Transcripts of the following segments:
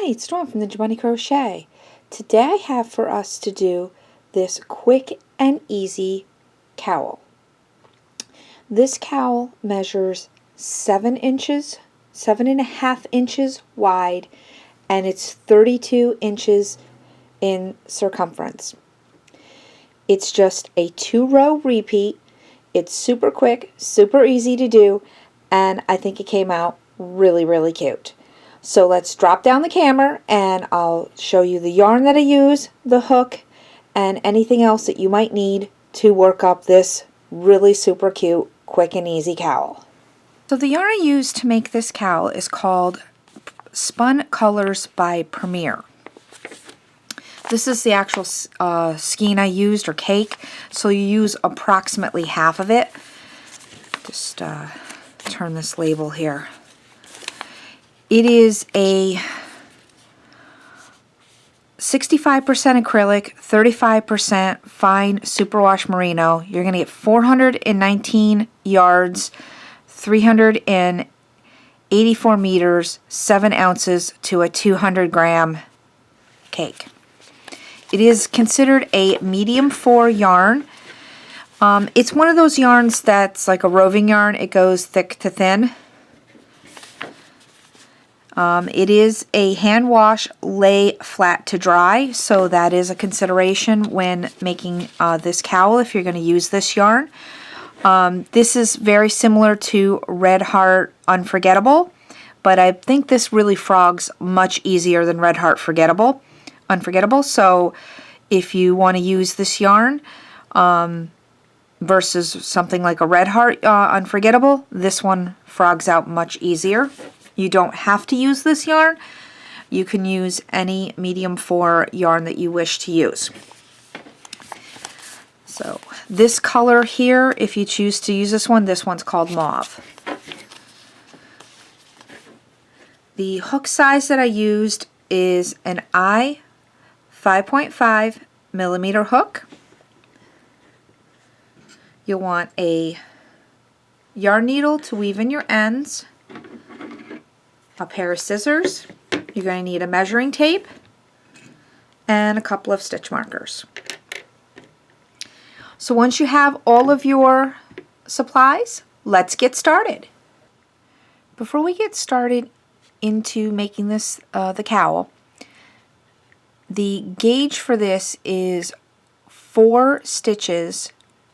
Hi, it's Dawn from the Bunny Crochet. Today I have for us to do this quick and easy cowl. This cowl measures 7.5 inches wide, and it's 32 inches in circumference. It's just a 2-row repeat. It's super quick, super easy to do, and I think it came out really cute. So let's drop down the camera and I'll show you the yarn that I use, the hook, and anything else that you might need to work up this really super cute, quick and easy cowl. So the yarn I used to make this cowl is called Spun Colors by Premier. This is the actual skein I used, or cake, so you use approximately half of it. Just turn this label here. It is a 65% acrylic, 35% fine superwash merino. You're going to get 419 yards, 384 meters, 7 ounces to a 200-gram cake. It is considered a medium 4 yarn. It's one of those yarns that's like a roving yarn. It goes thick to thin. It is a hand wash, lay flat to dry, so that is a consideration when making this cowl if you're going to use this yarn. This is very similar to Red Heart Unforgettable, but I think this really frogs much easier than Red Heart Unforgettable. So if you want to use this yarn versus something like a Red Heart Unforgettable, this one frogs out much easier. You don't have to use this yarn. You can use any medium 4 yarn that you wish to use. So this color here, if you choose to use this one's called Mauve. The hook size that I used is an I 5.5 millimeter hook. You'll want a yarn needle to weave in your ends, a pair of scissors, you're going to need a measuring tape, and a couple of stitch markers. So once you have all of your supplies, let's get started. Before we get started into making this the cowl, the gauge for this is 4 stitches,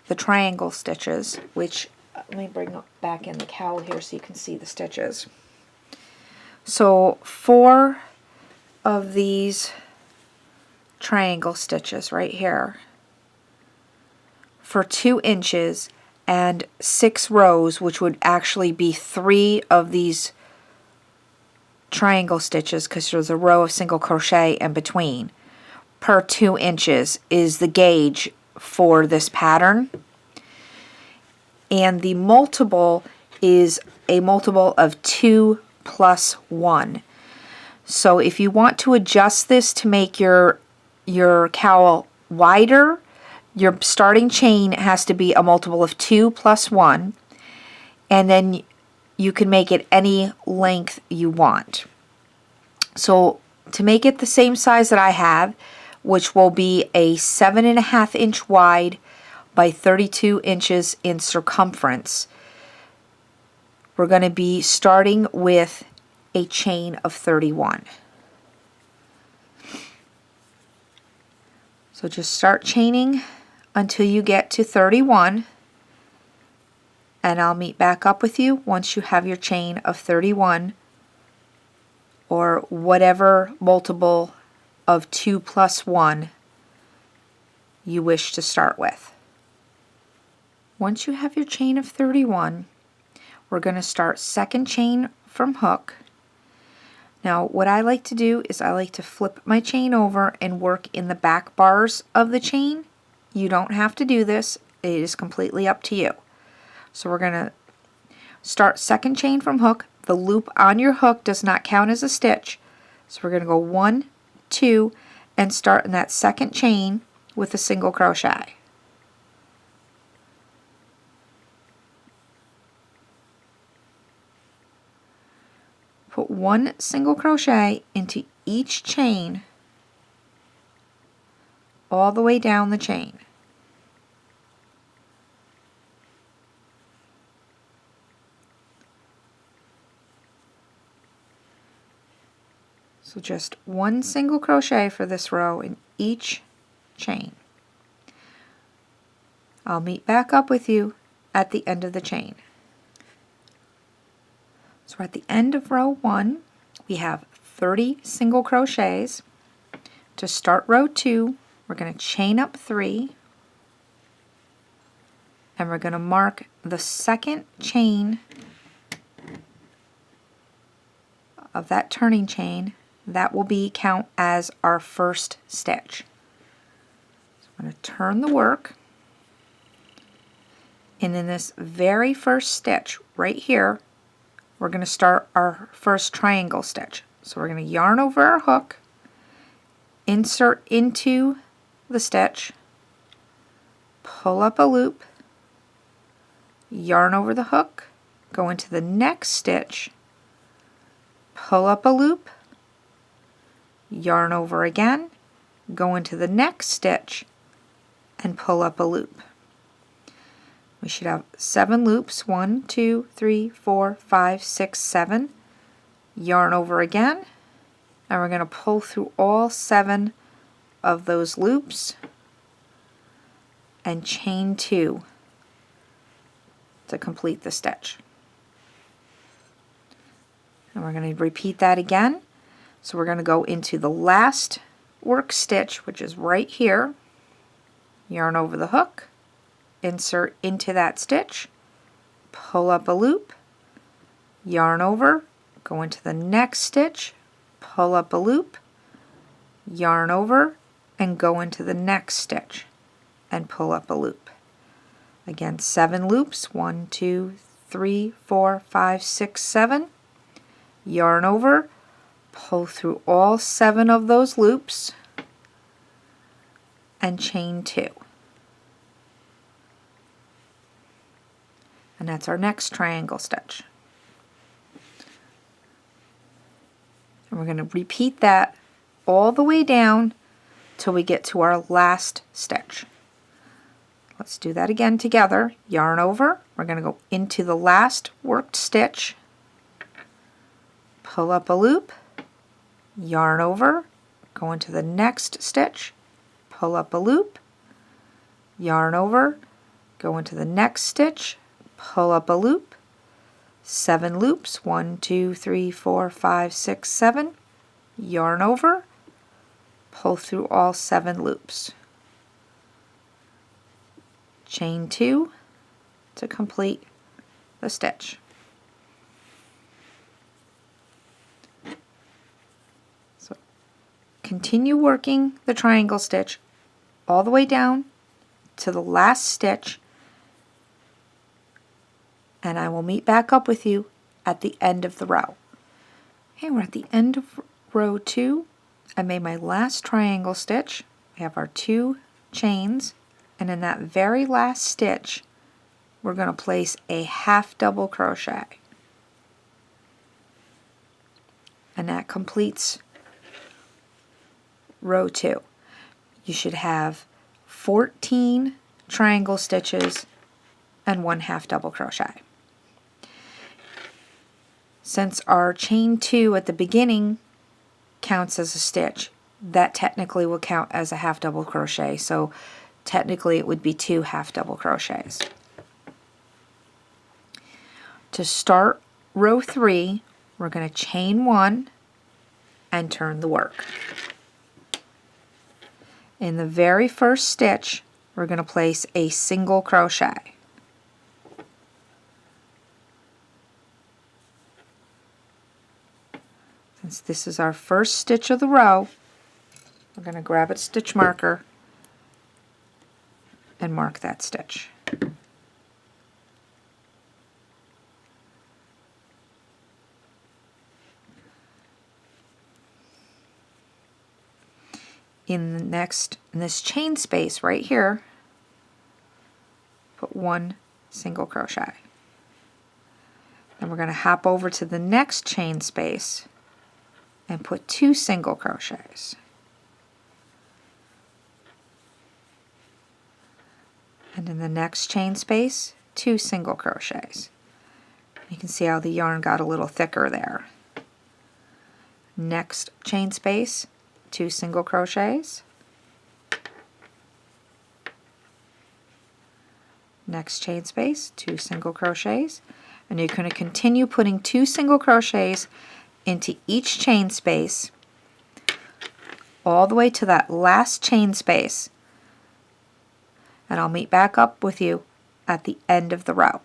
the triangle stitches, which let me bring back in the cowl here so you can see the stitches. So 4 of these triangle stitches right here for 2 inches, and 6 rows, which would actually be 3 of these triangle stitches because there's a row of single crochet in between, per 2 inches is the gauge for this pattern. And the multiple is a multiple of 2 plus 1. So if you want to adjust this to make your cowl wider, your starting chain has to be a multiple of 2 plus 1, and then you can make it any length you want. So to make it the same size that I have, which will be a 7.5 inch wide by 32 inches in circumference, we're going to be starting with a chain of 31. So just start chaining until you get to 31, and I'll meet back up with you once you have your chain of 31, or whatever multiple of 2 plus 1 you wish to start with. Once you have your chain of 31, we're going to start second chain from hook. Now what I like to do is I like to flip my chain over and work in the back bars of the chain. You don't have to do this, it is completely up to you. So we're going to start second chain from hook. The loop on your hook does not count as a stitch, so we're going to go 1, 2, and start in that second chain with a single crochet. Put 1 single crochet into each chain all the way down the chain. So just one single crochet for this row in each chain. I'll meet back up with you at the end of the chain. So we're at the end of row 1. We have 30 single crochets. To start row 2, we're going to chain up 3, and we're going to mark the second chain of that turning chain. That will count as our first stitch. So I'm going to turn the work, and in this very first stitch right here, we're going to start our first triangle stitch. So we're going to yarn over our hook, insert into the stitch, pull up a loop, yarn over the hook, go into the next stitch, pull up a loop, yarn over again, go into the next stitch, and pull up a loop. We should have 7 loops, 1, 2, 3, 4, 5, 6, 7. Yarn over again, and we're going to pull through all 7 of those loops and chain 2 to complete the stitch. And we're going to repeat that again. So we're going to go into the last work stitch, which is right here, yarn over the hook, insert into that stitch, pull up a loop, yarn over, go into the next stitch, pull up a loop, yarn over, and go into the next stitch and pull up a loop. Again, 7 loops, 1, 2, 3, 4, 5, 6, 7. Yarn over, pull through all 7 of those loops and chain 2. And that's our next triangle stitch. And we're going to repeat that all the way down till we get to our last stitch. Let's do that again together. Yarn over, we're going to go into the last worked stitch, pull up a loop, yarn over, go into the next stitch, pull up a loop, yarn over, go into the next stitch, pull up a loop, 7 loops, 1, 2, 3, 4, 5, 6, 7, yarn over, pull through all 7 loops, chain 2 to complete the stitch. So continue working the triangle stitch all the way down to the last stitch, and I will meet back up with you at the end of the row. Okay, we're at the end of row 2. I made my last triangle stitch. We have our 2 chains, and in that very last stitch we're going to place a half double crochet, and that completes row 2. You should have 14 triangle stitches and 1 half double crochet. Since our chain 2 at the beginning counts as a stitch, that technically will count as a half double crochet, so technically it would be 2 half double crochets. To start row 3, we're going to chain 1 and turn the work. In the very first stitch, we're going to place a single crochet. Since this is our first stitch of the row, we're going to grab a stitch marker and mark that stitch. In this chain space right here, put 1 single crochet. Then we're going to hop over to the next chain space and put 2 single crochets. And in the next chain space, 2 single crochets. You can see how the yarn got a little thicker there. Next chain space, 2 single crochets. Next chain space, 2 single crochets. And you're going to continue putting 2 single crochets into each chain space all the way to that last chain space. And I'll meet back up with you at the end of the row.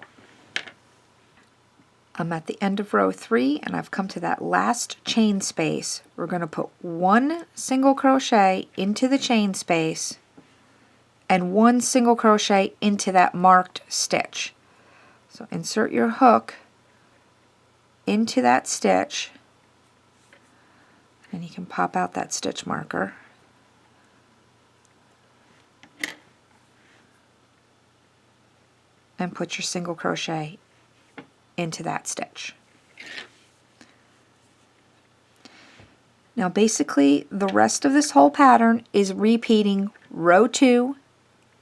I'm at the end of row 3 and I've come to that last chain space. We're going to put 1 single crochet into the chain space and 1 single crochet into that marked stitch. So insert your hook into that stitch and you can pop out that stitch marker. And put your single crochet into that stitch. Now basically the rest of this whole pattern is repeating row 2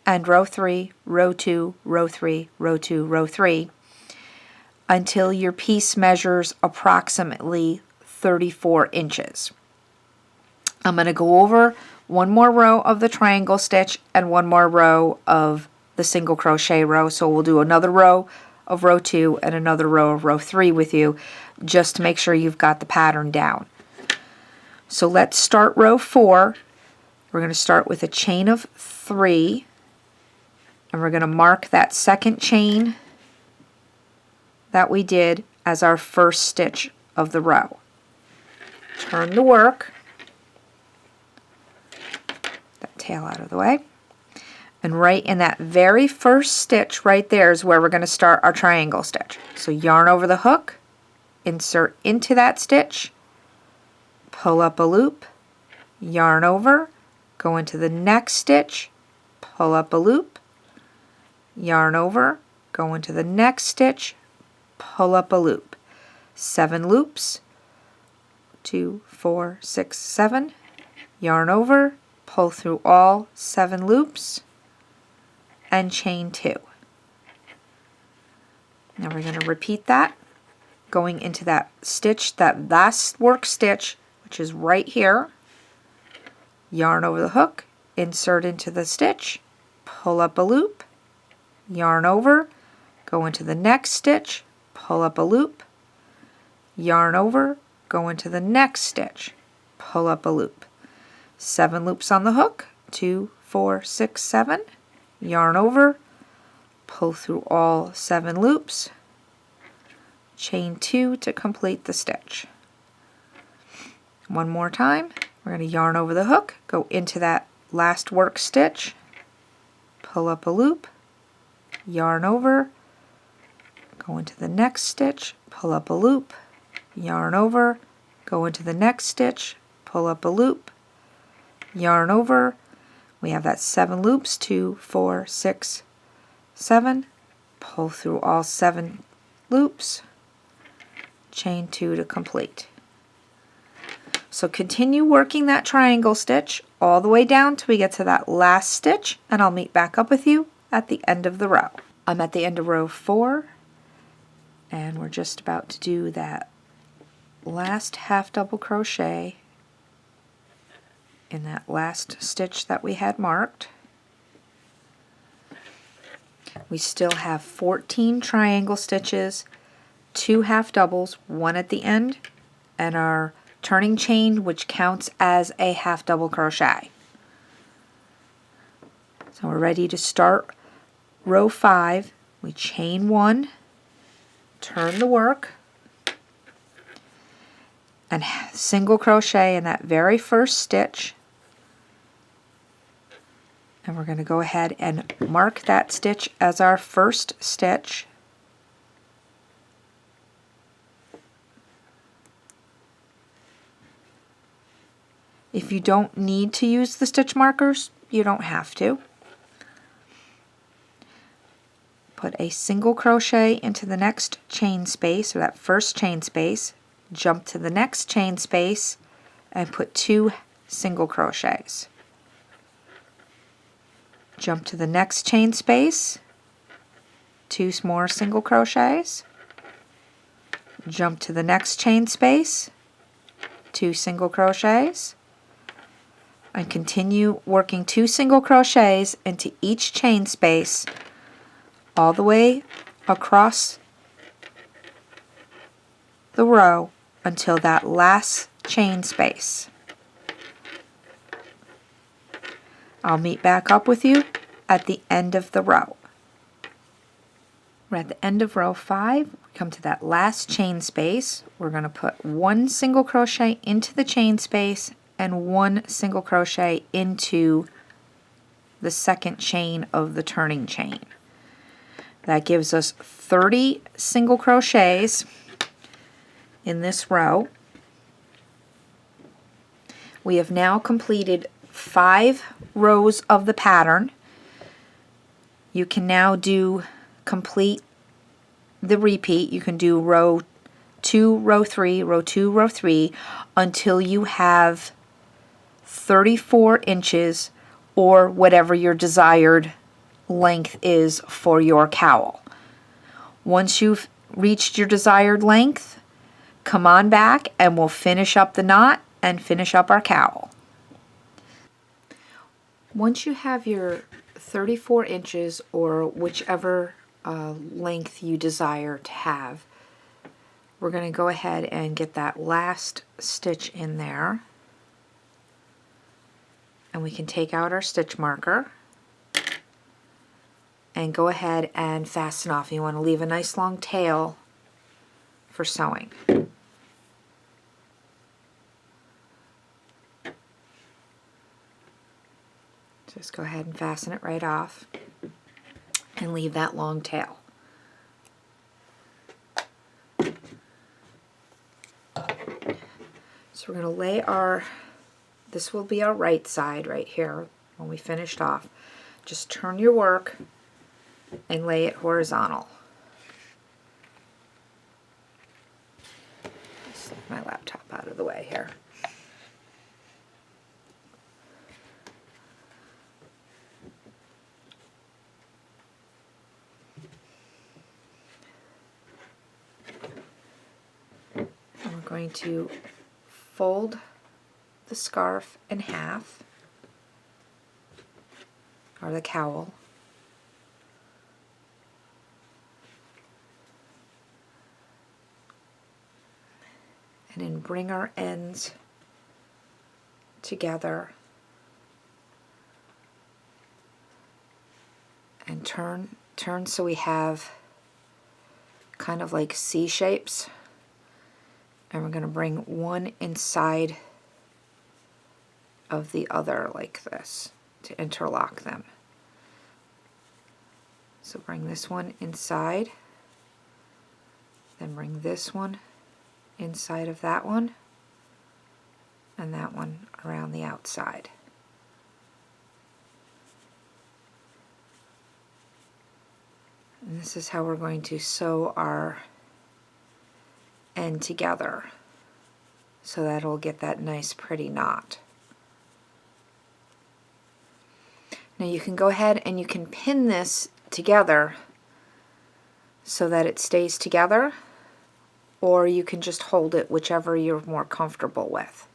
and row 3, row 2, row 3, row 2, row 3 until your piece measures approximately 34 inches. I'm going to go over one more row of the triangle stitch and one more row of the single crochet row, so we'll do another row of row 2 and another row of row 3 with you just to make sure you've got the pattern down. So let's start row 4. We're going to start with a chain of 3 and we're going to mark that second chain that we did as our first stitch of the row. Turn the work, that tail out of the way. And right in that very first stitch right there is where we're going to start our triangle stitch. So yarn over the hook, insert into that stitch, pull up a loop, yarn over, go into the next stitch, pull up a loop, yarn over, go into the next stitch, pull up a loop. 7 loops, 2, 4, 6, 7, yarn over, pull through all 7 loops, and chain 2. Now we're going to repeat that, going into that stitch, that last work stitch, which is right here. Yarn over the hook, insert into the stitch, pull up a loop, yarn over, go into the next stitch, pull up a loop, yarn over, go into the next stitch, pull up a loop. 7 loops on the hook, 2, 4, 6, 7. Yarn over, pull through all 7 loops, chain 2 to complete the stitch. One more time, we're going to yarn over the hook, go into that last work stitch, pull up a loop, yarn over, go into the next stitch, pull up a loop, yarn over, go into the next stitch, pull up a loop, yarn over. We have that 7 loops, 2, 4, 6, 7. Pull through all 7 loops, chain 2 to complete. So continue working that triangle stitch all the way down till we get to that last stitch, and I'll meet back up with you at the end of the row. I'm at the end of row 4, and we're just about to do that last half double crochet in that last stitch that we had marked. We still have 14 triangle stitches, 2 half doubles, 1 at the end, and our turning chain, which counts as a half double crochet. So we're ready to start row 5. We chain 1, turn the work, and single crochet in that very first stitch. And we're going to go ahead and mark that stitch as our first stitch. If you don't need to use the stitch markers, you don't have to. Put a single crochet into the next chain space, or that first chain space, jump to the next chain space, and put 2 single crochets. Jump to the next chain space, 2 more single crochets, jump to the next chain space, 2 single crochets, and continue working 2 single crochets into each chain space all the way across the row until that last chain space. I'll meet back up with you at the end of the row. We're at the end of row 5. We come to that last chain space. We're going to put 1 single crochet into the chain space and 1 single crochet into the second chain of the turning chain. That gives us 30 single crochets in this row. We have now completed 5 rows of the pattern. You can now complete the repeat. You can do row 2, row 3, row 2, row 3 until you have 34 inches or whatever your desired length is for your cowl. Once you've reached your desired length, come on back and we'll finish up the knot and finish up our cowl. Once you have your 34 inches or whichever length you desire to have, we're going to go ahead and get that last stitch in there, and we can take out our stitch marker and go ahead and fasten off. You want to leave a nice long tail for sewing. Just go ahead and fasten it right off and leave that long tail. So we're going to lay this will be our right side right here when we finished off. Just turn your work and lay it horizontal. Just move my laptop out of the way here. And we're going to fold the scarf in half, or the cowl, and then bring our ends together and turn so we have kind of like C shapes, and we're going to bring one inside of the other like this to interlock them. So bring this one inside, then bring this one inside of that one, and that one around the outside. And this is how we're going to sew our end together so that it'll get that nice pretty knot. Now you can go ahead and you can pin this together so that it stays together, or you can just hold it, whichever you're more comfortable with.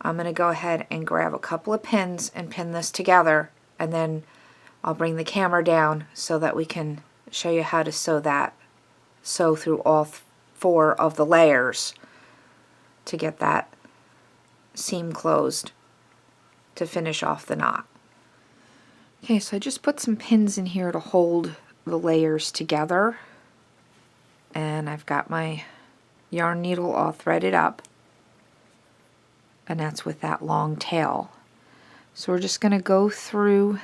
I'm going to go ahead and grab a couple of pins and pin this together, and then I'll bring the camera down so that we can show you how to sew through all 4 of the layers to get that seam closed to finish off the knot. Okay, so I just put some pins in here to hold the layers together, and I've got my yarn needle all threaded up, and that's with that long tail. So we're just going to go through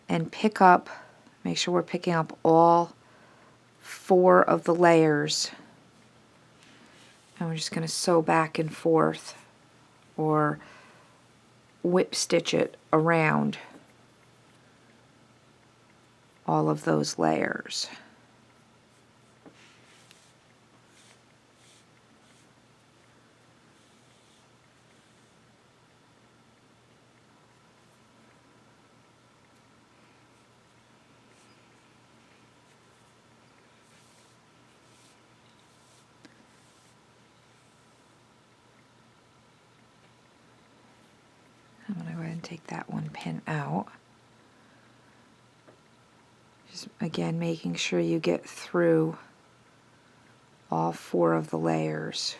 and pick up, make sure we're picking up all 4 of the layers, and we're just going to sew back and forth or whip stitch it around all of those layers. then take that one pin out. Just again making sure you get through all 4 of the layers.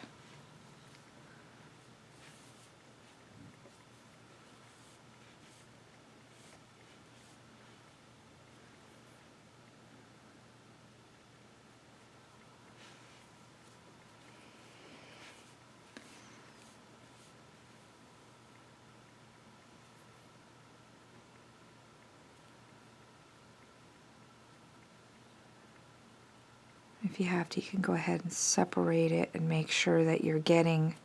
If you have to, you can go ahead and separate it and make sure that you're getting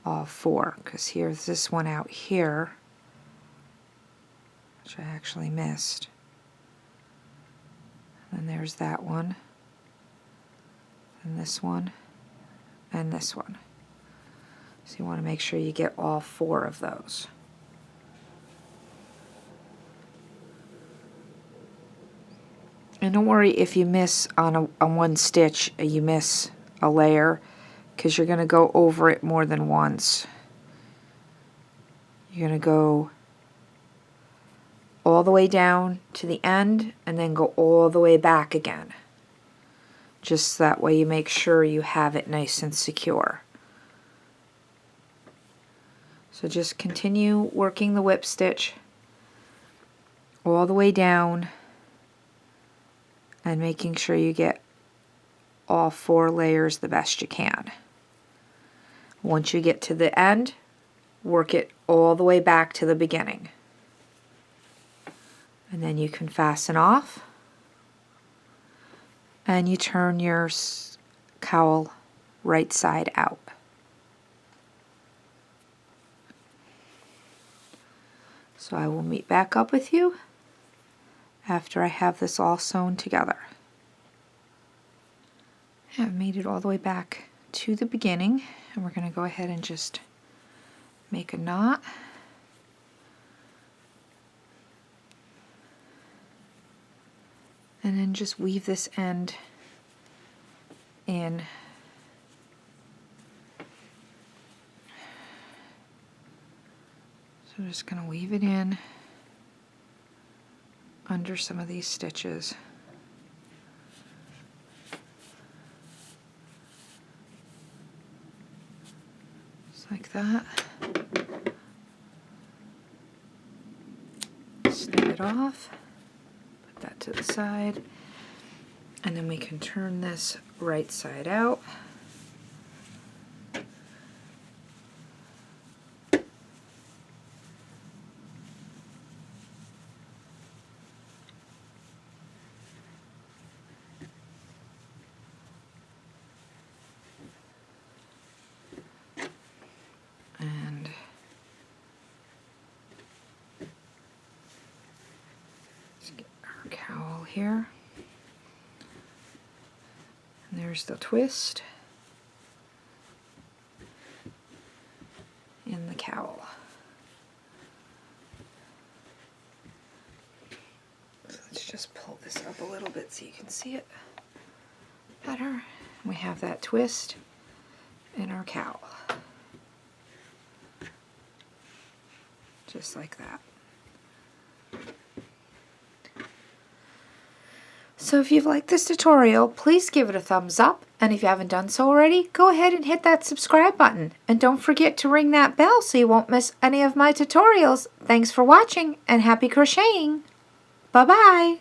all 4, because here's this one out here, which I actually missed. And there's that one, and this one, and this one. So you want to make sure you get all 4 of those. And don't worry if you miss on one stitch, you miss a layer, because you're going to go over it more than once. You're going to go all the way down to the end and then go all the way back again. Just that way you make sure you have it nice and secure. So just continue working the whip stitch all the way down and making sure you get all 4 layers the best you can. Once you get to the end, work it all the way back to the beginning. And then you can fasten off, and you turn your cowl right side out. So I will meet back up with you after I have this all sewn together. I've made it all the way back to the beginning, and we're going to go ahead and just make a knot. And then just weave this end in. So I'm just going to weave it in under some of these stitches. Just like that. Snip it off. Put that to the side. And then we can turn this right side out. And let's get our cowl here. And there's the twist in the cowl. So let's just pull this up a little bit so you can see it better. We have that twist in our cowl. Just like that. So if you've liked this tutorial, please give it a thumbs up, and if you haven't done so already, go ahead and hit that subscribe button, and don't forget to ring that bell so you won't miss any of my tutorials. Thanks for watching, and happy crocheting! Bye-bye!